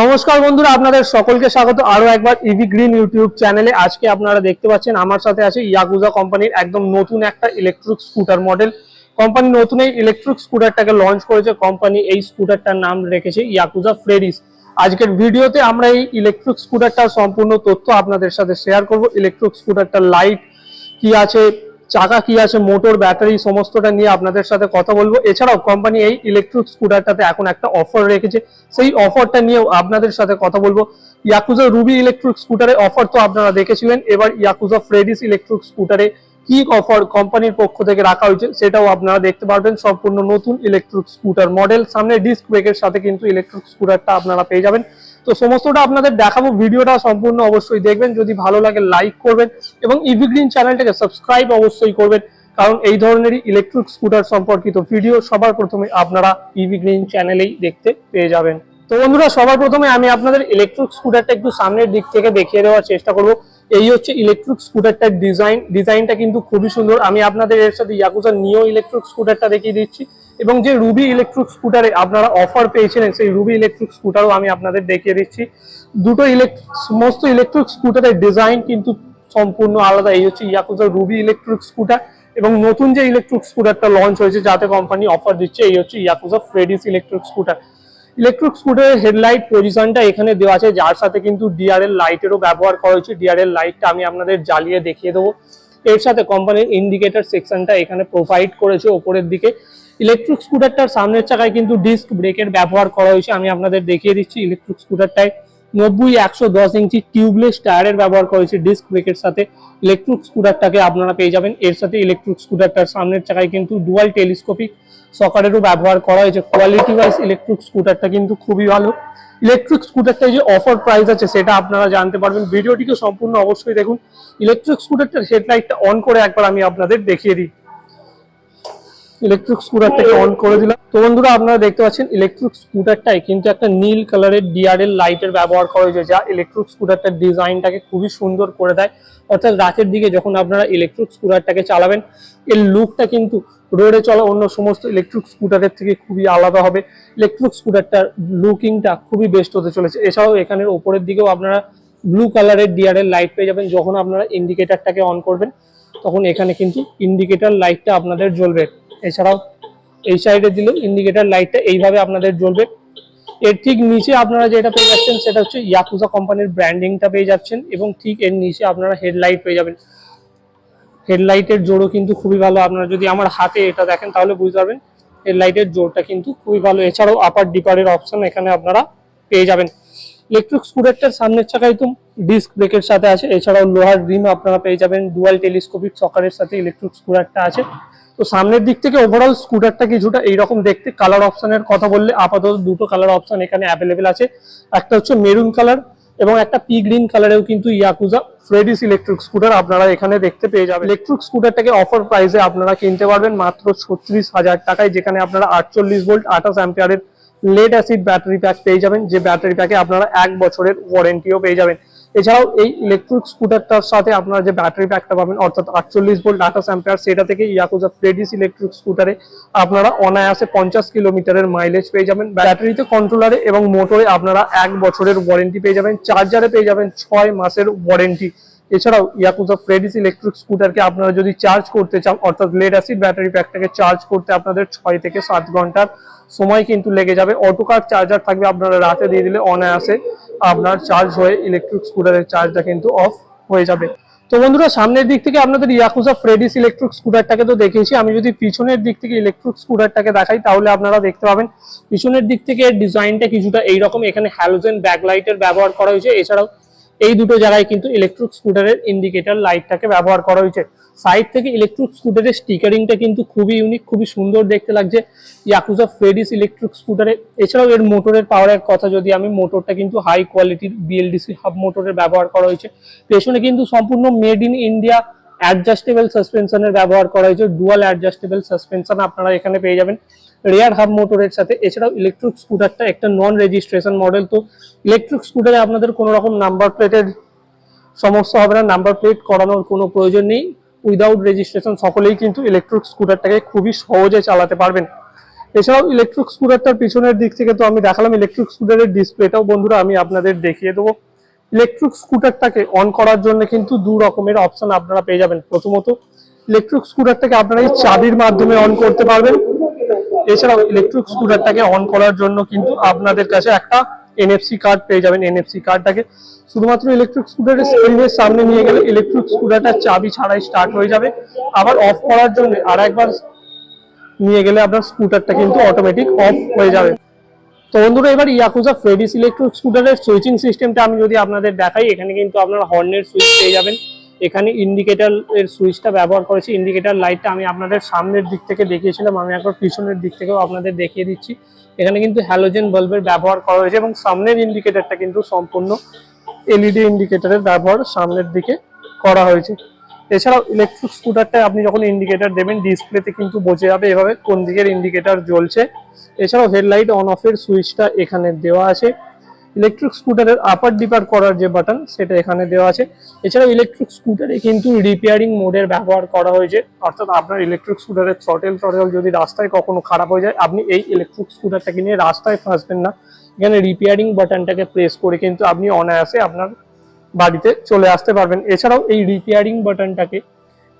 নমস্কার বন্ধুরা, আপনাদের সকলকে স্বাগত আরো একবার ইভি গ্রিন ইউটিউব চ্যানেলে। আজকে আপনারা দেখতে পাচ্ছেন আমার সাথে আছে ইয়াকুজা কোম্পানির একদম নতুন একটা ইলেকট্রিক স্কুটার মডেল। কোম্পানি নতুন এই ইলেকট্রিক স্কুটারটাকে লঞ্চ করেছে। কোম্পানি এই স্কুটারটার নাম রেখেছে ইয়াকুজা ফ্রেডিস। আজকের ভিডিওতে আমরা এই ইলেকট্রিক স্কুটারটার সম্পূর্ণ তথ্য আপনাদের সাথে শেয়ার করব। ইলেকট্রিক স্কুটারটার লাইট কি আছে, চাকা কি আছে, মোটর, ব্যাটারি সমস্তটা নিয়ে আপনাদের সাথে কথা বলবো। এছাড়াও কোম্পানি এই ইলেকট্রিক স্কুটারটাতে এখন একটা অফার রেখেছে, সেই অফারটা নিয়েও আপনাদের সাথে কথা বলবো। ইয়াকুজা রুবি ইলেকট্রিক স্কুটারে অফার তো আপনারা দেখেছিলেন, এবার ইয়াকুজা ফ্রেডিস ইলেকট্রিক স্কুটারে কি অফার কোম্পানির পক্ষ থেকে রাখা হয়েছে সেটাও আপনারা দেখতে পারবেন। সম্পূর্ণ নতুন ইলেকট্রিক স্কুটার মডেল, সামনে ডিস্ক ব্রেকের সাথে কিন্তু ইলেকট্রিক স্কুটারটা আপনারা পেয়ে যাবেন। তো সমস্তটা আপনাদের দেখাবো, ভিডিওটা সম্পূর্ণ অবশ্যই দেখবেন। যদি ভালো লাগে লাইক করবেন এবং ইভি গ্রিন চ্যানেলটাকে সাবস্ক্রাইব অবশ্যই করবেন, কারণ এই ধরনেরই ইলেকট্রিক স্কুটার সম্পর্কিত ভিডিও সবার প্রথমে আপনারা ইভি গ্রিন চ্যানেলেই দেখতে পেয়ে যাবেন। তো বন্ধুরা, সবার প্রথমে আমি আপনাদের ইলেকট্রিক স্কুটারটা একটু সামনের দিক থেকে দেখিয়ে দেওয়ার চেষ্টা করব। এই হচ্ছে ইলেকট্রিক স্কুটারটার ডিজাইনটা কিন্তু খুবই সুন্দর। আমি আপনাদের এর সাথে ইয়াকুজা নিও ইলেকট্রিক স্কুটারটা দেখিয়ে দিচ্ছি, এবং যে রুবি ইলেকট্রিক স্কুটারে আপনারা অফার পেয়েছিলেন সেই রুবি ইলেকট্রিক স্কুটারও আমি আপনাদের দেখিয়ে দিচ্ছি। দুটো সমস্ত ইলেকট্রিক স্কুটারের ডিজাইন কিন্তু সম্পূর্ণ আলাদা। এই হচ্ছে ইয়াকুজা রুবি ইলেকট্রিক স্কুটার, এবং নতুন যে ইলেকট্রিক স্কুটারটা লঞ্চ হয়েছে যাতে কোম্পানি অফার দিচ্ছে, এই হচ্ছে ইয়াকুজা ফ্রেডিস ইলেকট্রিক স্কুটার। ইলেকট্রিক স্কুটারের হেডলাইট পজিশনটা এখানে দেওয়া আছে, যার সাথে কিন্তু ডিআরএল লাইটেরও ব্যবহার করা হয়েছে। ডিআরএল লাইটটা আমি আপনাদের জ্বালিয়ে দেখিয়ে দেবো। এর সাথে কোম্পানির ইন্ডিকেটর সেকশনটা এখানে প্রোভাইড করেছে ওপরের দিকে। ইলেকট্রিক স্কুটারটার সামনের চাকায় কিন্তু ডিস্ক ব্রেকের ব্যবহার করা হয়েছে, আমি আপনাদের দেখিয়ে দিচ্ছি। ইলেকট্রিক স্কুটারটায় 90/110 ইঞ্চি টিউবলেস টায়ারের ব্যবহার করা হয়েছে ডিস্ক ব্রেকের সাথে। ইলেকট্রিক স্কুটারটাকে আপনারা পেয়ে যাবেন। এর সাথে ইলেকট্রিক স্কুটারটার সামনের চাকায় কিন্তু ডুয়াল টেলিস্কোপিক সকারেরও ব্যবহার করা হয়েছে। কোয়ালিটি ওয়াইজ ইলেকট্রিক স্কুটারটা কিন্তু খুবই ভালো। ইলেকট্রিক স্কুটারটায় যে অফার প্রাইস আছে সেটা আপনারা জানতে পারবেন। ভিডিওটিকে সম্পূর্ণ অবশ্যই দেখুন। ইলেকট্রিক স্কুটারটার হেডলাইটটা অন করে একবার আমি আপনাদের দেখিয়ে দিই। ইলেকট্রিক স্কুটারটাকে অন করে দিলাম। তো বন্ধুরা, আপনারা দেখতে পাচ্ছেন ইলেকট্রিক স্কুটারটায় কিন্তু একটা নীল কালারের ডিআরএল লাইটের ব্যবহার করা হয়েছে, যা ইলেকট্রিক স্কুটারটার ডিজাইনটাকে খুবই সুন্দর করে দেয়। অর্থাৎ রাতের দিকে যখন আপনারা ইলেকট্রিক স্কুটারটাকে চালাবেন, এর লুকটা কিন্তু রোডে চলা অন্য সমস্ত ইলেকট্রিক স্কুটারের থেকে খুবই আলাদা হবে। ইলেকট্রিক স্কুটারটার লুকিংটা খুবই বেস্ট হতে চলেছে। এছাড়াও এখানের ওপরের দিকেও আপনারা ব্লু কালারের ডিআরএল লাইট পেয়ে যাবেন। যখন আপনারা ইন্ডিকেটারটাকে অন করবেন তখন এখানে কিন্তু ইন্ডিকেটর লাইটটা আপনাদের জ্বলবে। এছাড়াও এই সাইডে দিলেও ইন্ডিকেটর লাইটটা এইভাবে আপনাদের জ্বলবে। এর ঠিক নিচে আপনারা যেটা পেয়ে যাচ্ছেন সেটা হচ্ছে ইয়াকুজা কোম্পানির ব্র্যান্ডিংটা পেয়ে যাচ্ছেন, এবং ঠিক এর নিচে আপনারা হেডলাইট পেয়ে যাবেন। হেডলাইটের জোরও কিন্তু খুবই ভালো। আপনারা যদি আমার হাতে এটা দেখেন তাহলে বুঝতে পারবেন হেডলাইটের জোরটা কিন্তু খুবই ভালো। এছাড়াও আপার ডিপারের অপশন এখানে আপনারা পেয়ে যাবেন। ইলেকট্রিক স্কুটারটার সামনের চাকায় তো ডিস্ক ব্রেকের সাথে আছে। এছাড়াও লোহার রিম আপনারা পেয়ে যাবেন। ডুয়াল টেলিস্কোপিক সকারের সাথে ইলেকট্রিক স্কুটারটা আছে। তো সামনের দিক থেকে ওভারঅল স্কুটারটা কিছুটা এইরকম দেখতে। কালার অপশনের কথা বললে আপাতত দুটো কালার অপশন এখানে অ্যাভেলেবেল আছে। একটা হচ্ছে মেরুন কালার এবং একটা পি গ্রিন কালারেও কিন্তু ইয়াকুজা ফ্রেডিস ইলেকট্রিক স্কুটার আপনারা এখানে দেখতে পেয়ে যাবেন। ইলেকট্রিক স্কুটারটাকে অফার প্রাইসে আপনারা কিনতে পারবেন মাত্র 36,000 টাকায়, যেখানে আপনারা 48 ভোল্ট 28 অ্যাম্পিয়ারের লেড অ্যাসিড ব্যাটারি প্যাক পেয়ে যাবেন, যে ব্যাটারি প্যাকে আপনারা 1 বছরের ওয়ারেন্টিও পেয়ে যাবেন। এছাড়াও এই ইলেকট্রিক স্কুটারটার সাথে আপনারা যে ব্যাটারি প্যাকটা পাবেন অর্থাৎ 48 ভোল্ট 28 অ্যাম্পিয়ার, সেটা থেকে ইয়াকুজা ফ্রেডিস ইলেকট্রিক স্কুটারে আপনারা অনায়াসে 50 কিলোমিটারের মাইলেজ পেয়ে যাবেন। ব্যাটারিতে, কন্ট্রোলারে এবং মোটরে আপনারা 1 বছরের ওয়ারেন্টি পেয়ে যাবেন। চার্জারে পেয়ে যাবেন 6 মাসের ওয়ারেন্টি। এছাড়াও ইয়াকুজা ফ্রেডিস ইলেকট্রিক স্কুটারকে আপনারা যদি চার্জ করতে চান অর্থাৎ লেড অ্যাসিড ব্যাটারি প্যাকটাকে চার্জ করতে আপনাদের 6 থেকে 7 ঘন্টার সময় কিন্তু লেগে যাবে। অটো কার চার্জার থাকবে, আপনারা রাতে দিয়ে দিলে অনায়াসে আপনার চার্জ হয়ে ইলেকট্রিক স্কুটারের চার্জটা কিন্তু অফ হয়ে যাবে। তো বন্ধুরা, সামনের দিক থেকে আপনাদের ইয়াকুজা ফ্রেডিস ইলেকট্রিক স্কুটারটাকে তো দেখিয়েছি। আমি যদি পিছনের দিক থেকে ইলেকট্রিক স্কুটারটাকে দেখাই তাহলে আপনারা দেখতে পাবেন পিছনের দিক থেকে ডিজাইনটা কিছুটা এইরকম। এখানে হ্যালোজেন ব্যাকলাইটের ব্যবহার করা হয়েছে। এছাড়াও এই দুটো জায়গায় কিন্তু ইলেকট্রিক স্কুটারের ইন্ডিকেটর লাইটটাকে ব্যবহার করা হয়েছে। সাইড থেকে ইলেকট্রিক স্কুটারের স্টিকারিংটা কিন্তু খুবই ইউনিক, খুবই সুন্দর দেখতে লাগছে ইয়াকুজা ফ্রেডিস ইলেকট্রিক স্কুটারে। এছাড়াও এর মোটরের পাওয়ারের কথা যদি আমি, মোটরটা কিন্তু হাই কোয়ালিটির বিএলডিসি হাব মোটরের ব্যবহার করা হয়েছে। পেছনে কিন্তু সম্পূর্ণ মেড ইন ইন্ডিয়া অ্যাডজাস্টেবল সাসপেনশনের ব্যবহার করা হয়েছে। ডুয়াল অ্যাডজাস্টেবল সাসপেনশন আপনারা এখানে পেয়ে যাবেন রেয়ার হাব মোটরের সাথে। এছাড়াও ইলেকট্রিক স্কুটারটা একটা নন রেজিস্ট্রেশন মডেল। তো ইলেকট্রিক স্কুটারে আপনাদের কোনো রকম নাম্বার প্লেটের সমস্যা হবে না, নাম্বার প্লেট করানোর কোনো প্রয়োজন নেই। উইদাউট রেজিস্ট্রেশন সকলেই কিন্তু ইলেকট্রিক স্কুটারটাকে খুবই সহজে চালাতে পারবেন। এছাড়াও ইলেকট্রিক স্কুটারটার পিছনের দিক থেকে তো আমি দেখালাম, ইলেকট্রিক স্কুটারের ডিসপ্লেটাও বন্ধুরা আমি আপনাদের দেখিয়ে দেবো। ইলেকট্রিক স্কুটারটাকে অন করার জন্য কিন্তু দু রকমের অপশন আপনারা পেয়ে যাবেন। প্রথমত ইলেকট্রিক স্কুটারটাকে আপনারা এই চাবির মাধ্যমে অন করতে পারবেন। এছাড়াও ইলেকট্রিক স্কুটারটাকে অন করার জন্য কিন্তু আপনাদের কাছে একটা এনএফসি কার্ড পেয়ে যাবেন। এনএফসি কার্ডটাকে শুধুমাত্র ইলেকট্রিক স্কুটারের স্ক্রিনের সামনে নিয়ে গেলে ইলেকট্রিক স্কুটারটা চাবি ছাড়াই স্টার্ট হয়ে যাবে। আবার অফ করার জন্য আর একবার নিয়ে গেলে আপনার স্কুটারটা কিন্তু অটোমেটিক অফ হয়ে যাবে। তো বন্ধুরা এবার ইয়াকুজা ফ্রেডিস ইলেকট্রিক স্কুটারের সুইচিং সিস্টেমটা আমি যদি আপনাদের দেখাই, এখানে কিন্তু আপনারা হর্নের সুইচ পেয়ে যাবেন। এখানে ইন্ডিকেটর এর সুইচটা ব্যবহার করেছি। ইন্ডিকেটর লাইটটা আমি আপনাদের সামনের দিক থেকে দেখিয়েছিলাম, আমি একবার পিছনের দিক থেকেও আপনাদের দেখিয়ে দিচ্ছি। এখানে কিন্তু হ্যালোজেন বাল্বের ব্যবহার করা হয়েছে এবং সামনের ইন্ডিকেটরটা কিন্তু সম্পূর্ণ এলইডি ইন্ডিকেটরের ব্যবহার সামনের দিকে করা হয়েছে। এছাড়াও ইলেকট্রিক স্কুটারটায় আপনি যখন ইন্ডিকেটর দেবেন ডিসপ্লেতে কিন্তু বোঝা যাবে এভাবে কোন দিকের ইন্ডিকেটর জ্বলছে। এছাড়াও হেডলাইট অন অফের সুইচটা এখানে দেওয়া আছে। ইলেকট্রিক স্কুটারের আপার ডিপার করার যে বাটন সেটা এখানে দেওয়া আছে। এছাড়াও ইলেকট্রিক স্কুটারে কিন্তু রিপেয়ারিং মোডের ব্যবহার করা হয়েছে, অর্থাৎ আপনার ইলেকট্রিক স্কুটারের থ্রটেল যদি রাস্তায় কখনো খারাপ হয়ে যায়, আপনি এই ইলেকট্রিক স্কুটারটাকে নিয়ে রাস্তায় ফাঁসবেন না। এখানে রিপেয়ারিং বাটনটাকে প্রেস করে কিন্তু আপনি অনায়াসে আপনার বাড়িতে চলে আসতে পারবেন। এছাড়াও এই রিপেয়ারিং বাটনটাকে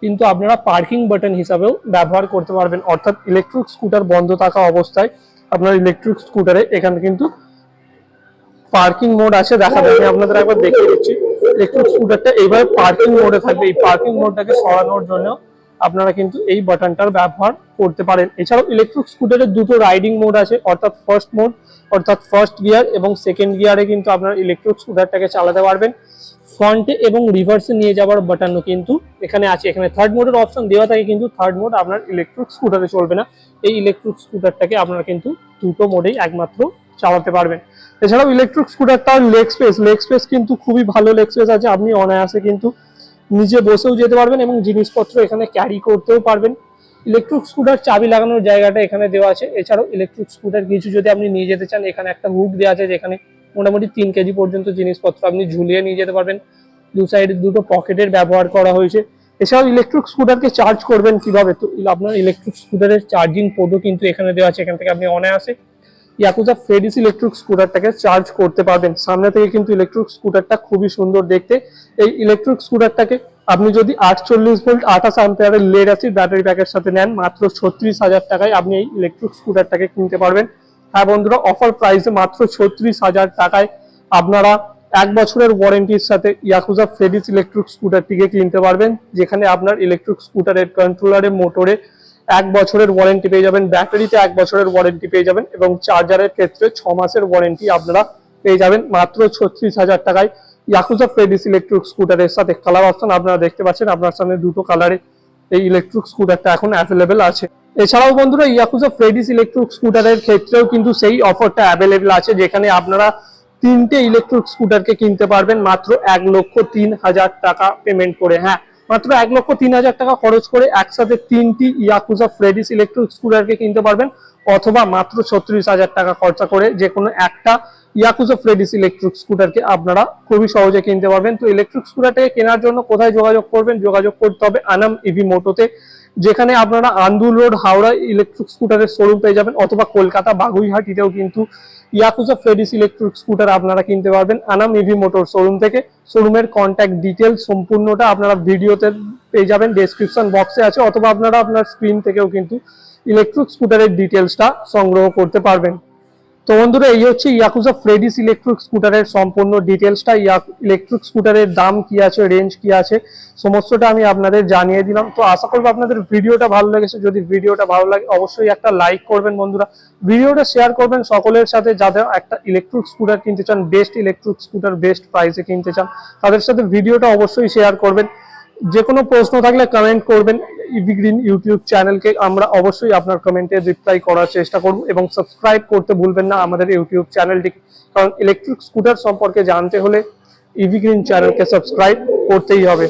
কিন্তু আপনারা পার্কিং বাটন হিসাবেও ব্যবহার করতে পারবেন, অর্থাৎ ইলেকট্রিক স্কুটার বন্ধ থাকা অবস্থায় আপনার ইলেকট্রিক স্কুটারে এখানে কিন্তু পার্কিং মোড আছে। দেখাবে আমি আপনাদের একবার দেখিয়ে দিচ্ছি। ইলেকট্রিক স্কুটারটা এইভাবে পার্কিং মোডে থাকবে। এই পার্কিং মোডটাকে সরানোর জন্য আপনারা কিন্তু এই বাটনটার ব্যবহার করতে পারেন। এছাড়াও ইলেকট্রিক স্কুটারের দুটো রাইডিং মোড আছে, অর্থাৎ ফার্স্ট মোড অর্থাৎ ফার্স্ট গিয়ার এবং সেকেন্ড গিয়ারে কিন্তু আপনার ইলেকট্রিক স্কুটারটাকে চালাতে পারবেন। ফ্রন্টে এবং রিভার্সে নিয়ে যাওয়ার বাটনও কিন্তু এখানে আছে। এখানে থার্ড মোডের অপশন দেওয়া থাকে, কিন্তু থার্ড মোড আপনার ইলেকট্রিক স্কুটারে চলবে না। এই ইলেকট্রিক স্কুটারটাকে আপনারা কিন্তু দুটো মোডেই একমাত্র চালাতে পারবেন। এছাড়াও ইলেকট্রিক স্কুটারটার লেগ স্পেস কিন্তু খুবই ভালো লেগ স্পেস আছে। আপনি অনায়াসে কিন্তু নিজে বসেও যেতে পারবেন এবং জিনিসপত্র এখানে ক্যারি করতেও পারবেন। ইলেকট্রিক স্কুটার চাবি লাগানোর জায়গাটা এখানে দেওয়া আছে। এছাড়াও ইলেকট্রিক স্কুটার কিছু যদি আপনি নিয়ে যেতে চান, এখানে একটা হুক দেওয়া আছে যেখানে মোটামুটি 3 কেজি পর্যন্ত জিনিসপত্র আপনি ঝুলিয়ে নিয়ে যেতে পারবেন। দু সাইডে দুটো পকেটের ব্যবহার করা হয়েছে। এছাড়াও ইলেকট্রিক স্কুটারকে চার্জ করবেন কিভাবে, তো আপনার ইলেকট্রিক স্কুটারের চার্জিং পোর্টও কিন্তু এখানে দেওয়া আছে। এখান থেকে আপনি অনায়াসে ইয়াকুজা ফ্রেডিস ইলেকট্রিক স্কুটারটাকে চার্জ করতে পারবেন। সামনে থেকে কিন্তু ইলেকট্রিক স্কুটারটা খুবই সুন্দর দেখতে। এই ইলেকট্রিক স্কুটারটাকে আপনি যদি 48 ভোল্ট 28 অ্যাম্পিয়ারের লেড অ্যাসিড ব্যাটারি প্যাকের সাথে নেন, মাত্র 36,000 টাকায় আপনি এই ইলেকট্রিক স্কুটারটাকে কিনতে পারবেন। হ্যাঁ বন্ধুরা, অফার প্রাইসে মাত্র 36,000 টাকায় আপনারা 1 বছরের ওয়ারেন্টির সাথে ইয়াকুজা ফ্রেডিস ইলেকট্রিক স্কুটারটিকে কিনতে পারবেন, যেখানে আপনার ইলেকট্রিক স্কুটারের কন্ট্রোলারে, মোটরে 1 বছরের ওয়ারেন্টি পেয়ে যাবেন, ব্যাটারিতে 1 বছরের ওয়ারেন্টি পেয়ে যাবেন এবং চার্জারের ক্ষেত্রে 6 মাসের ওয়ারেন্টি আপনারা পেয়ে যাবেন মাত্র 36,000 টাকায় ইয়াকুজা ফ্রেডিস ইলেকট্রিক স্কুটারের সাথে। কালার অপশন আপনারা দেখতে পাচ্ছেন, আপনার সামনে দুটো কালারে এই ইলেকট্রিক স্কুটারটা এখন অ্যাভেলেবেল আছে। এছাড়াও বন্ধুরা ইয়াকুজা ফ্রেডিস ইলেকট্রিক স্কুটারের ক্ষেত্রেও কিন্তু সেই অফারটা অ্যাভেলেবেল আছে, যেখানে আপনারা 3টে ইলেকট্রিক স্কুটারকে কিনতে পারবেন মাত্র 1,03,000 টাকা পেমেন্ট করে। হ্যাঁ, মাত্র 1,03,000 টাকা খরচ করে একসাথে 3টি ইয়াকুজা ফ্রেডিস ইলেকট্রিক স্কুটারকে কিনতে পারবেন, অথবা মাত্র 36,000 টাকা খরচা করে যে কোনো একটা ইয়াকুজা ফ্রেডিস ইলেকট্রিক স্কুটারকে আপনারা খুবই সহজে কিনতে পারবেন। তো ইলেকট্রিক স্কুটারটাকে কেনার জন্য কোথায় যোগাযোগ করবেন? যোগাযোগ করতে হবে আনাম ইভি মোটোতে, যেখানে আপনারা আন্দুল রোড হাওড়া ইলেকট্রিক স্কুটারের শোরুম পেয়ে যাবেন, অথবা কলকাতা বাগুইহাটিতেও কিন্তু ইয়াকুজা ফ্রেডিস ইলেকট্রিক স্কুটার আপনারা কিনতে পারবেন আনাম ইভি মোটর শোরুম থেকে। শোরুমের কন্ট্যাক্ট ডিটেলস সম্পূর্ণটা আপনারা ভিডিওতে পেয়ে যাবেন, ডেসক্রিপশন বক্সে আছে, অথবা আপনারা আপনার স্ক্রিন থেকেও কিন্তু ইলেকট্রিক স্কুটারের ডিটেলসটা সংগ্রহ করতে পারবেন। তো বন্ধুরা, এই হচ্ছে ইয়াকুজা ফ্রেডিস ইলেকট্রিক স্কুটারের সম্পূর্ণ ডিটেলসটা। ইলেকট্রিক স্কুটারের দাম কি আছে, রেঞ্জ কি আছে, সমস্তটা আমি আপনাদের জানিয়ে দিলাম। তো আশা করবো আপনাদের ভিডিওটা ভালো লেগেছে। যদি ভিডিওটা ভালো লাগে অবশ্যই একটা লাইক করবেন বন্ধুরা, ভিডিওটা শেয়ার করবেন সকলের সাথে, যাদের একটা ইলেকট্রিক স্কুটার কিনতে চান, বেস্ট ইলেকট্রিক স্কুটার বেস্ট প্রাইসে কিনতে চান, তাদের সাথে ভিডিওটা অবশ্যই শেয়ার করবেন। যে কোনো প্রশ্ন থাকলে কমেন্ট করবেন। ইভি গ্রিন ইউটিউব চ্যানেলকে আমরা অবশ্যই আপনার কমেন্টে রিপ্লাই করার চেষ্টা করব, এবং সাবস্ক্রাইব করতে ভুলবেন না আমাদের ইউটিউব চ্যানেলটিকে, কারণ ইলেকট্রিক স্কুটার সম্পর্কে জানতে হলে ইভি গ্রিন চ্যানেলকে সাবস্ক্রাইব করতেই হবে।